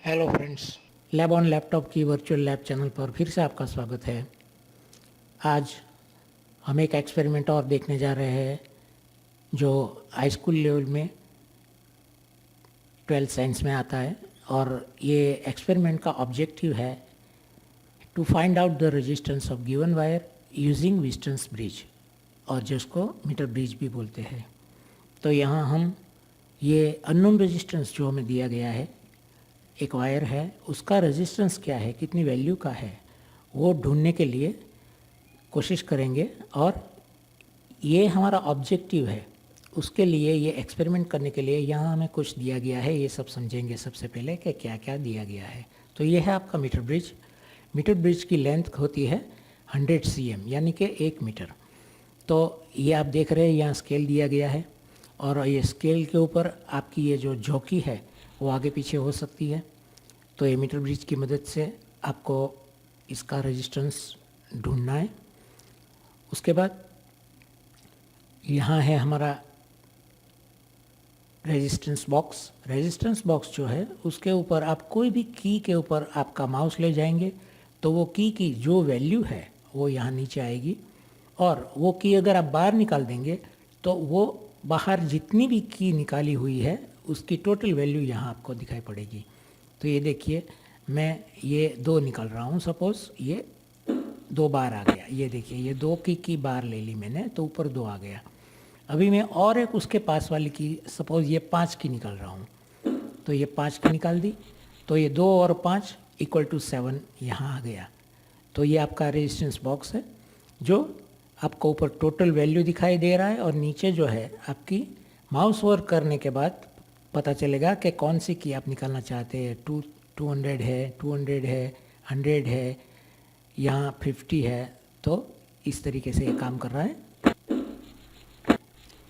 Hello friends, lab on laptop की virtual lab channel पर फिर से आपका स्वागत है। आज हम एक एक्सपेरिमेंट और देखने जा रहे हैं जो हाई स्कूल लेवल में 12th साइंस में आता है। और ये एक्सपेरिमेंट का ऑब्जेक्टिव है to find out the resistance of given wire using Wheatstone bridge, और जिसको मीटर ब्रिज भी बोलते हैं। तो यहाँ हम ये अननोन रेजिस्टेंस जो हमें दिया गया है, एक वायर है, उसका रेजिस्टेंस क्या है, कितनी वैल्यू का है, वो ढूंढने के लिए कोशिश करेंगे। और ये हमारा ऑब्जेक्टिव है। उसके लिए ये एक्सपेरिमेंट करने के लिए यहाँ हमें कुछ दिया गया है, ये सब समझेंगे सबसे पहले कि क्या क्या दिया गया है। तो ये है आपका मीटर ब्रिज। मीटर ब्रिज की लेंथ होती है 100 cm, यानी कि 1 मीटर। तो ये आप देख रहे हैं, यहाँ स्केल दिया गया है, और ये स्केल के ऊपर आपकी ये जो झोंकी है वो आगे पीछे हो सकती है। तो ये मीटर ब्रिज की मदद से आपको इसका रेजिस्टेंस ढूंढना है। उसके बाद यहाँ है हमारा रेजिस्टेंस बॉक्स। रेजिस्टेंस बॉक्स जो है उसके ऊपर आप कोई भी की के ऊपर आपका माउस ले जाएंगे तो वो की जो वैल्यू है वो यहाँ नीचे आएगी, और वो की अगर आप बाहर निकाल देंगे तो वो बाहर जितनी भी की निकाली हुई है उसकी टोटल वैल्यू यहाँ आपको दिखाई पड़ेगी। तो ये देखिए, मैं ये 2 निकाल रहा हूँ, सपोज़ ये 2 बार आ गया। ये देखिए, ये 2 की बार ले ली मैंने तो ऊपर 2 आ गया। अभी मैं और एक उसके पास वाली की, सपोज़ ये 5 की निकाल रहा हूँ, तो ये 5 की निकाल दी, तो ये 2 और 5 = 7 यहाँ आ गया। तो ये आपका रेजिस्टेंस बॉक्स है जो आपको ऊपर टोटल वैल्यू दिखाई दे रहा है, और नीचे जो है आपकी माउस वर्क करने के बाद पता चलेगा कि कौन सी की आप निकालना चाहते हैं। 200 है, 200 है, 100 है, यहाँ 50 है। तो इस तरीके से ये काम कर रहा है।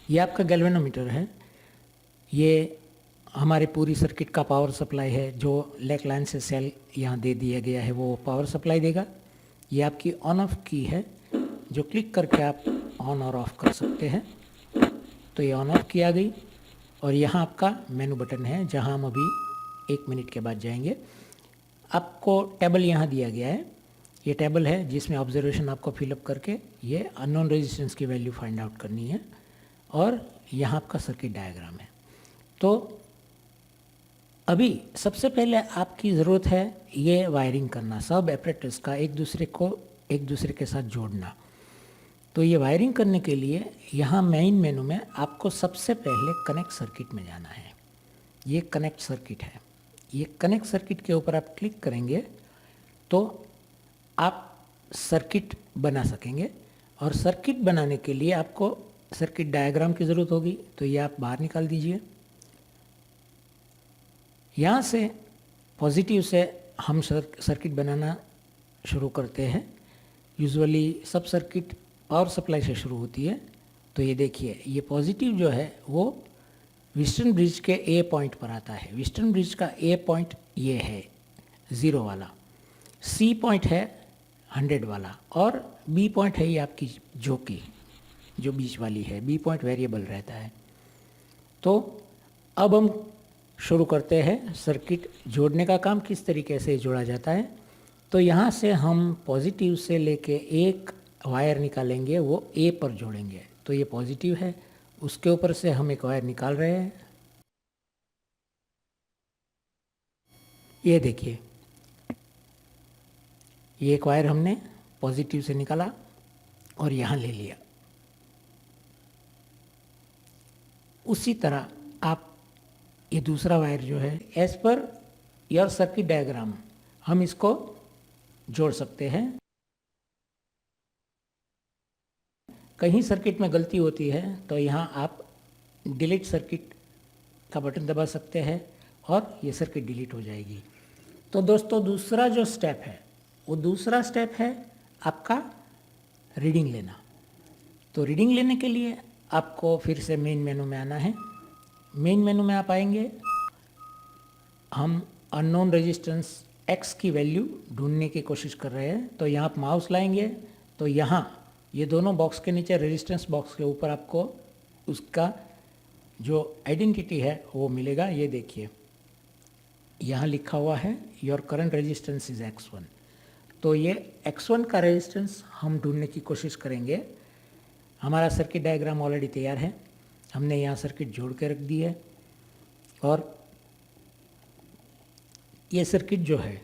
ये आपका गैल्वेनोमीटर है। ये हमारे पूरी सर्किट का पावर सप्लाई है, जो लेक लाइन से सेल यहाँ दे दिया गया है वो पावर सप्लाई देगा। ये आपकी ऑन ऑफ की है, जो क्लिक करके आप ऑन और ऑफ कर सकते हैं। तो ये ऑन ऑफ की आ गई, और यहाँ आपका मेनू बटन है जहाँ हम अभी 1 मिनट के बाद जाएंगे। आपको टेबल यहाँ दिया गया है। ये टेबल है जिसमें ऑब्जर्वेशन आपको फिलअप करके ये अननोन रेजिस्टेंस की वैल्यू फाइंड आउट करनी है, और यहाँ आपका सर्किट डायग्राम है। तो अभी सबसे पहले आपकी ज़रूरत है ये वायरिंग करना, सब एपरेटस का एक दूसरे के साथ जोड़ना। तो ये वायरिंग करने के लिए यहाँ मेन मेनू में आपको सबसे पहले कनेक्ट सर्किट में जाना है। ये कनेक्ट सर्किट है। ये कनेक्ट सर्किट के ऊपर आप क्लिक करेंगे तो आप सर्किट बना सकेंगे। और सर्किट बनाने के लिए आपको सर्किट डायग्राम की ज़रूरत होगी, तो ये आप बाहर निकाल दीजिए। यहाँ से पॉजिटिव से हम सर्किट बनाना शुरू करते हैं। यूजुअली सब सर्किट पावर सप्लाई से शुरू होती है। तो ये देखिए, ये पॉजिटिव जो है वो वेस्टर्न ब्रिज के ए पॉइंट पर आता है। वेस्टर्न ब्रिज का ए पॉइंट ये है 0 वाला, सी पॉइंट है 100 वाला, और बी पॉइंट है ये आपकी झोंकी जो बीच वाली है। बी पॉइंट वेरिएबल रहता है। तो अब हम शुरू करते हैं सर्किट जोड़ने का काम, किस तरीके से जोड़ा जाता है। तो यहाँ से हम पॉजिटिव से लेके एक वायर निकालेंगे, वो ए पर जोड़ेंगे। तो ये पॉजिटिव है, उसके ऊपर से हम एक वायर निकाल रहे हैं। ये देखिए, ये एक वायर हमने पॉजिटिव से निकाला और यहाँ ले लिया। उसी तरह आप ये दूसरा वायर जो है, as per your circuit diagram, हम इसको जोड़ सकते हैं। कहीं सर्किट में गलती होती है तो यहाँ आप डिलीट सर्किट का बटन दबा सकते हैं और ये सर्किट डिलीट हो जाएगी। तो दोस्तों, दूसरा जो स्टेप है वो दूसरा स्टेप है आपका रीडिंग लेना। तो रीडिंग लेने के लिए आपको फिर से मेन मेनू में आना है। मेन मेनू में आप आएंगे, हम अननोन रेजिस्टेंस एक्स की वैल्यू ढूंढने की कोशिश कर रहे हैं। तो यहाँ आप माउस लाएंगे तो यहाँ ये दोनों बॉक्स के नीचे, रेजिस्टेंस बॉक्स के ऊपर आपको उसका जो आइडेंटिटी है वो मिलेगा। ये देखिए, यहाँ लिखा हुआ है your current resistance is X1। तो ये X1 का रेजिस्टेंस हम ढूंढने की कोशिश करेंगे। हमारा सर्किट डायग्राम ऑलरेडी तैयार है, हमने यहाँ सर्किट जोड़ के रख दी है और ये सर्किट जो है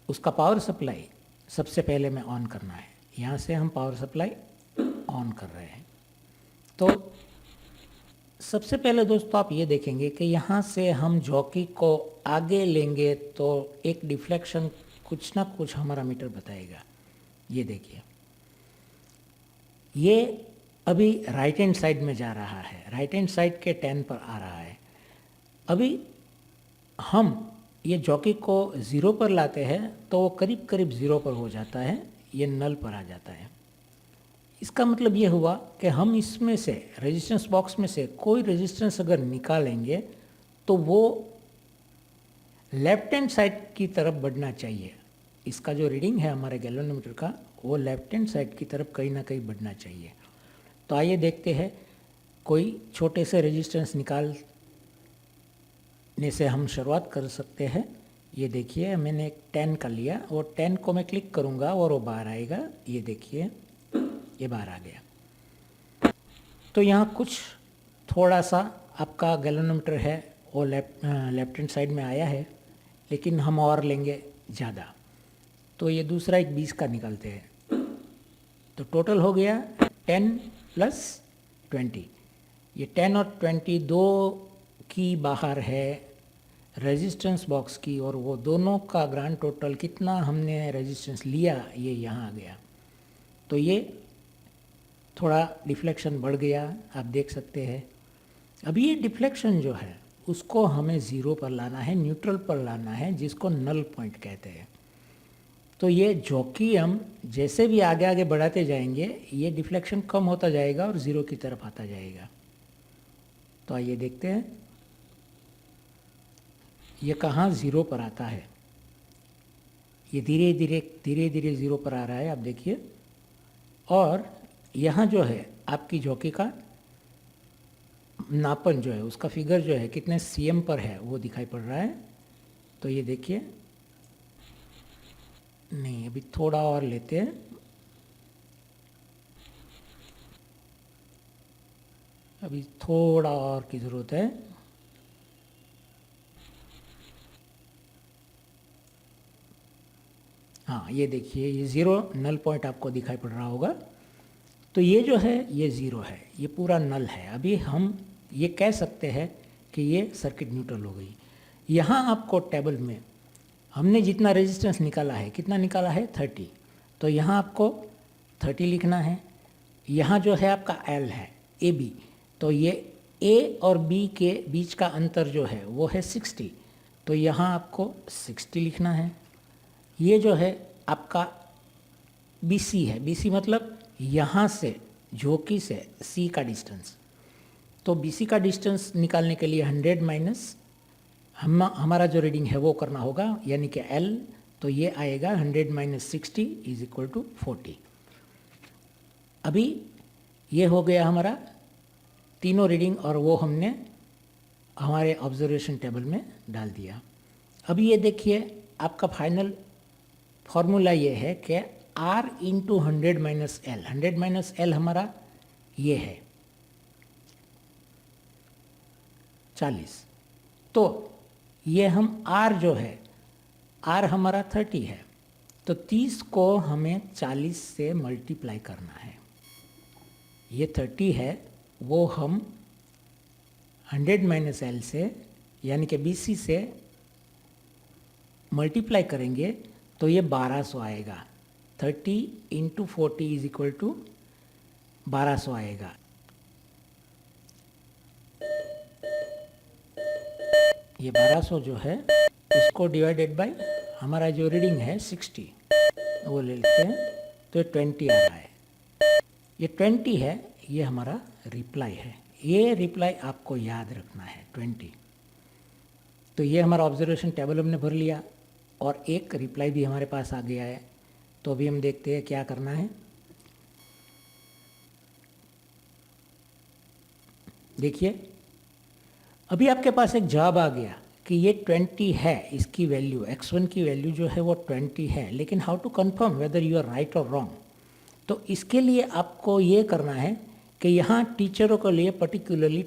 उसका पावर सप्लाई सबसे पहले में ऑन करना है। यहाँ से हम पावर सप्लाई ऑन कर रहे हैं। तो सबसे पहले दोस्तों आप ये देखेंगे कि यहाँ से हम जॉकी को आगे लेंगे तो एक डिफ्लेक्शन कुछ ना कुछ हमारा मीटर बताएगा। ये देखिए, ये अभी राइट हैंड साइड में जा रहा है, राइट हैंड साइड के 10 पर आ रहा है। अभी हम ये जॉकी को 0 पर लाते हैं तो वो करीब करीब 0 पर हो जाता है, ये नल पर आ जाता है। इसका मतलब ये हुआ कि हम इसमें से रेजिस्टेंस बॉक्स में से कोई रेजिस्टेंस अगर निकालेंगे तो वो लेफ्ट हैंड साइड की तरफ बढ़ना चाहिए। इसका जो रीडिंग है हमारे गैल्वेनोमीटर का वो लेफ्ट हैंड साइड की तरफ कहीं ना कहीं बढ़ना चाहिए। तो आइए देखते हैं, कोई छोटे से रेजिस्टेंस निकालने से हम शुरुआत कर सकते हैं। ये देखिए, मैंने एक 10 का लिया, वो 10 को मैं क्लिक करूँगा और वो बाहर आएगा। ये देखिए, ये बाहर आ गया। तो यहाँ कुछ थोड़ा सा आपका गैल्वेनोमीटर है वो लेफ्ट हैंड साइड में आया है, लेकिन हम और लेंगे ज़्यादा। तो ये दूसरा एक 20 का निकालते हैं, तो टोटल हो गया 10 + 20। ये 10 और 20 दो की बाहर है रेजिस्टेंस बॉक्स की, और वो दोनों का ग्रांड टोटल कितना हमने रेजिस्टेंस लिया ये यहाँ आ गया। तो ये थोड़ा डिफ्लेक्शन बढ़ गया, आप देख सकते हैं। अभी ये डिफ्लेक्शन जो है उसको हमें 0 पर लाना है, न्यूट्रल पर लाना है, जिसको नल पॉइंट कहते हैं। तो ये जॉकी हम जैसे भी आगे आगे बढ़ाते जाएंगे ये डिफ्लेक्शन कम होता जाएगा और 0 की तरफ आता जाएगा। तो आइए देखते हैं ये कहाँ 0 पर आता है। ये धीरे धीरे 0 पर आ रहा है, आप देखिए। और यहाँ जो है आपकी जॉकी का नापन जो है उसका फिगर जो है कितने cm पर है वो दिखाई पड़ रहा है। तो ये देखिए, नहीं अभी थोड़ा और लेते हैं। अभी थोड़ा और की ज़रूरत है। हाँ, ये देखिए, ये 0 नल पॉइंट आपको दिखाई पड़ रहा होगा। तो ये जो है ये 0 है, ये पूरा नल है। अभी हम ये कह सकते हैं कि ये सर्किट न्यूट्रल हो गई। यहाँ आपको टेबल में हमने जितना रेजिस्टेंस निकाला है, कितना निकाला है 30, तो यहाँ आपको 30 लिखना है। यहाँ जो है आपका L है AB, तो ये A और B के बीच का अंतर जो है वो है 60, तो यहाँ आपको 60 लिखना है। ये जो है आपका BC है, BC मतलब यहाँ से जॉकी से C का डिस्टेंस। तो BC का डिस्टेंस निकालने के लिए 100 माइनस हमारा जो रीडिंग है वो करना होगा, यानी कि L। तो ये आएगा 100 - 60 = 40। अभी ये हो गया हमारा तीनों रीडिंग, और वो हमने हमारे ऑब्जर्वेशन टेबल में डाल दिया। अभी ये देखिए, आपका फाइनल फॉर्मूला ये है कि R × 100 - L। 100 - L हमारा ये है 40। तो ये हम R जो है, R हमारा 30 है, तो 30 को हमें 40 से मल्टीप्लाई करना है। ये 30 है वो हम 100 - L से यानी कि BC से मल्टीप्लाई करेंगे तो ये 1200 आएगा। 30 × 40 = 1200 आएगा। ये 1200 जो है उसको डिवाइडेड बाय हमारा जो रीडिंग है 60 वो ले लेते हैं, तो 20 आ रहा है। ये 20 है, ये हमारा रिप्लाई है। ये रिप्लाई आपको याद रखना है 20। तो ये हमारा ऑब्जर्वेशन टेबल हमने भर लिया और एक रिप्लाई भी हमारे पास आ गया है। तो अभी हम देखते हैं क्या करना है। देखिए, अभी आपके पास एक जवाब आ गया कि ये 20 है, इसकी वैल्यू x1 की वैल्यू जो है वो 20 है, लेकिन how to confirm whether you are right or wrong. तो इसके लिए आपको ये करना है कि यहाँ टीचरों के लिए पर्टिकुलरली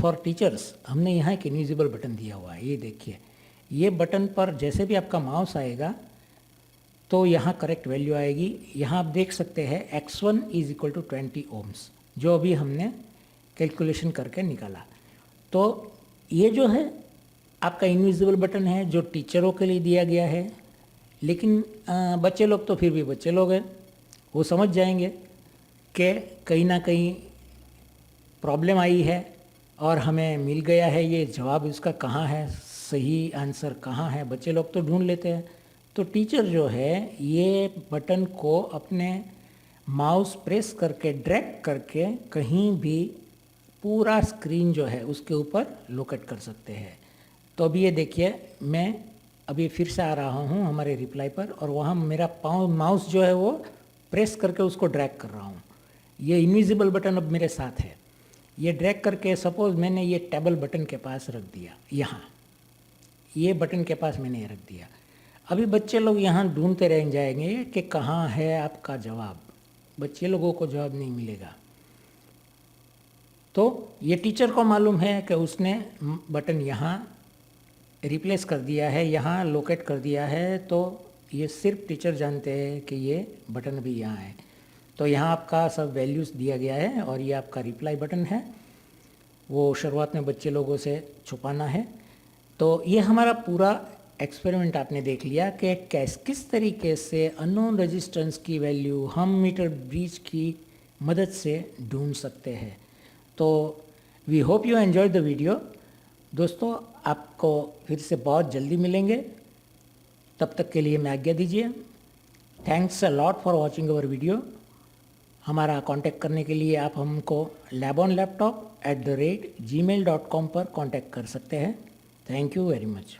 फॉर टीचर्स हमने यहाँ एक इनविजिबल बटन दिया हुआ है। ये देखिए, ये बटन पर जैसे भी आपका माउस आएगा तो यहाँ करेक्ट वैल्यू आएगी। यहाँ आप देख सकते हैं x1 is equal to 20 ohms, जो अभी हमने कैलकुलेशन करके निकाला। तो ये जो है आपका इनविजिबल बटन है जो टीचरों के लिए दिया गया है, लेकिन बच्चे लोग तो फिर भी बच्चे लोग हैं, वो समझ जाएंगे कि कहीं ना कहीं प्रॉब्लम आई है और हमें मिल गया है ये जवाब, इसका कहाँ है, सही आंसर कहाँ है, बच्चे लोग तो ढूंढ लेते हैं। तो टीचर जो है ये बटन को अपने माउस प्रेस करके ड्रैग करके कहीं भी पूरा स्क्रीन जो है उसके ऊपर लोकेट कर सकते हैं। तो अभी ये देखिए, मैं अभी फिर से आ रहा हूँ हमारे रिप्लाई पर और वहाँ मेरा माउस जो है वो प्रेस करके उसको ड्रैग कर रहा हूँ। ये इनविजिबल बटन अब मेरे साथ है। ये ड्रैग करके सपोज मैंने ये टेबल बटन के पास रख दिया, यहाँ ये बटन के पास मैंने रख दिया। अभी बच्चे लोग यहाँ ढूंढते रह जाएंगे कि कहाँ है आपका जवाब, बच्चे लोगों को जवाब नहीं मिलेगा। तो ये टीचर को मालूम है कि उसने बटन यहाँ रिप्लेस कर दिया है, यहाँ लोकेट कर दिया है, तो ये सिर्फ टीचर जानते हैं कि ये बटन भी यहाँ है। तो यहाँ आपका सब वैल्यूज़ दिया गया है और ये आपका रिप्लाई बटन है, वो शुरुआत में बच्चे लोगों से छुपाना है। तो ये हमारा पूरा एक्सपेरिमेंट आपने देख लिया कि किस तरीके से अननोन रेजिस्टेंस की वैल्यू हम मीटर ब्रिज की मदद से ढूंढ सकते हैं। तो we hope you enjoy the video. दोस्तों, आपको फिर से बहुत जल्दी मिलेंगे, तब तक के लिए मैं आज्ञा दीजिए। Thanks a lot for watching our video. हमारा कांटेक्ट करने के लिए आप हमको labonlaptop@gmail.com पर कांटेक्ट कर सकते हैं। Thank you very much.